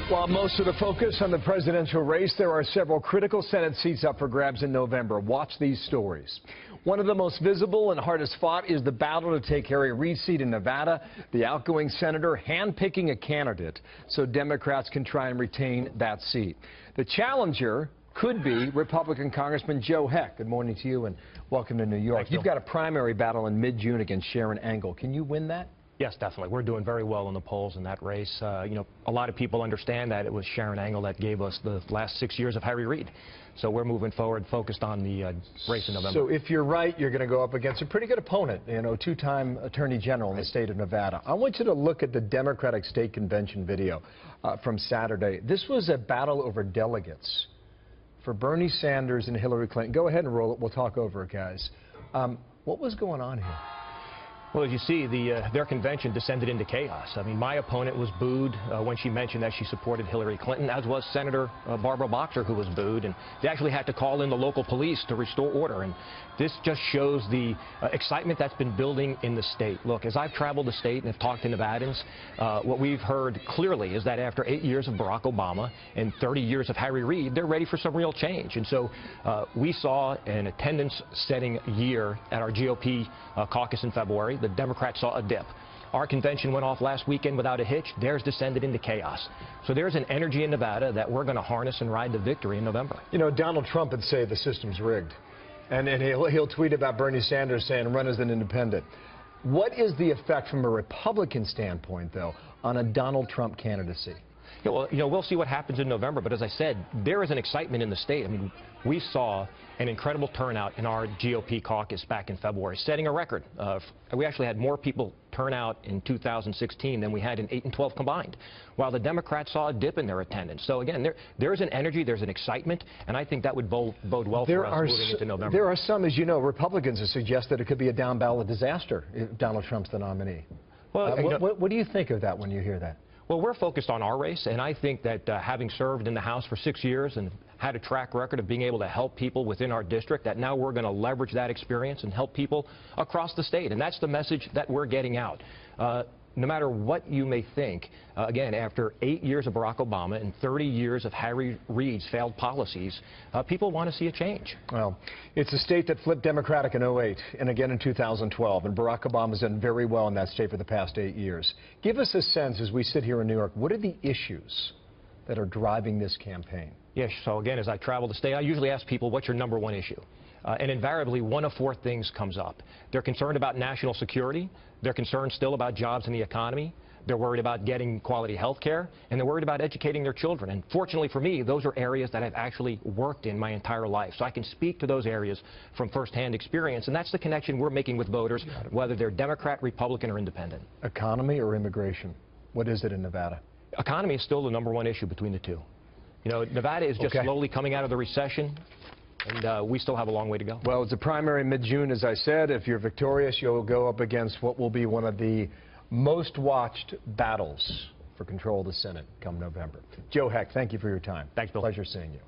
While most of the focus on the presidential race, there are several critical Senate seats up for grabs in November. Watch these stories. One of the most visible and hardest fought is the battle to take Reid's seat in Nevada. The outgoing senator handpicking a candidate so Democrats can try and retain that seat. The challenger could be Republican Congressman Joe Heck. Good morning to you and welcome to New York. You've got a primary battle in mid-June against Sharon Angle. Can you win that? Yes, definitely. We're doing very well in the polls in that race. A lot of people understand that it was Sharon Angle that gave us the last 6 years of Reid. So we're moving forward, focused on the race in November. So if you're right, you're going to go up against a pretty good opponent, two-time Attorney General in the state of Nevada. I want you to look at the Democratic State Convention video from Saturday. This was a battle over delegates for Bernie Sanders and Hillary Clinton. Go ahead and roll it. We'll talk over it, guys. What was going on here? Well, as you see, their convention descended into chaos. I mean, my opponent was booed when she mentioned that she supported Hillary Clinton, as was Senator Barbara Boxer, who was booed. And they actually had to call in the local police to restore order. And this just shows the excitement that's been building in the state. Look, as I've traveled the state and have talked to Nevadans, what we've heard clearly is that after 8 years of Barack Obama and 30 years of Reid, they're ready for some real change. And so we saw an attendance-setting year at our GOP caucus in February. The Democrats saw a dip. Our convention went off last weekend without a hitch. Theirs descended into chaos. So there's an energy in Nevada that we're going to harness and ride to victory in November. You know, Donald Trump would say the system's rigged. And he'll tweet about Bernie Sanders saying run as an independent. What is the effect from a Republican standpoint, though, on a Donald Trump candidacy? Yeah, well, we'll see what happens in November, but as I said, there is an excitement in the state. I mean, we saw an incredible turnout in our GOP caucus back in February, setting a record. We actually had more people turn out in 2016 than we had in 8 and 12 combined, while the Democrats saw a dip in their attendance. So again, there's an energy, there's an excitement, and I think that would bode well for us moving into November. There are some, as you know, Republicans have suggested it could be a down-ballot disaster if Donald Trump's the nominee. Well, what do you think of that when you hear that? Well, we're focused on our race, and I think that having served in the House for 6 years and had a track record of being able to help people within our district, that now we're going to leverage that experience and help people across the state. And that's the message that we're getting out. No matter what you may think, again, after 8 years of Barack Obama and 30 years of Reid's failed policies, people want to see a change. Well, it's a state that flipped Democratic in 2008 and again in 2012, and Barack Obama's done very well in that state for the past 8 years. Give us a sense, as we sit here in New York, what are the issues that are driving this campaign? Yes, so again, as I travel the state, I usually ask people, what's your number one issue? And invariably, one of four things comes up. They're concerned about national security. They're concerned still about jobs in the economy. They're worried about getting quality health care. And they're worried about educating their children. And fortunately for me, those are areas that I've actually worked in my entire life. So I can speak to those areas from firsthand experience. And that's the connection we're making with voters, whether they're Democrat, Republican, or independent. Economy or immigration? What is it in Nevada? Economy is still the number one issue between the two. Nevada is just slowly coming out of the recession. And we still have a long way to go. Well, it's a primary mid-June, as I said. If you're victorious, you'll go up against what will be one of the most watched battles for control of the Senate come November. Joe Heck, thank you for your time. Thanks, Bill. Pleasure seeing you.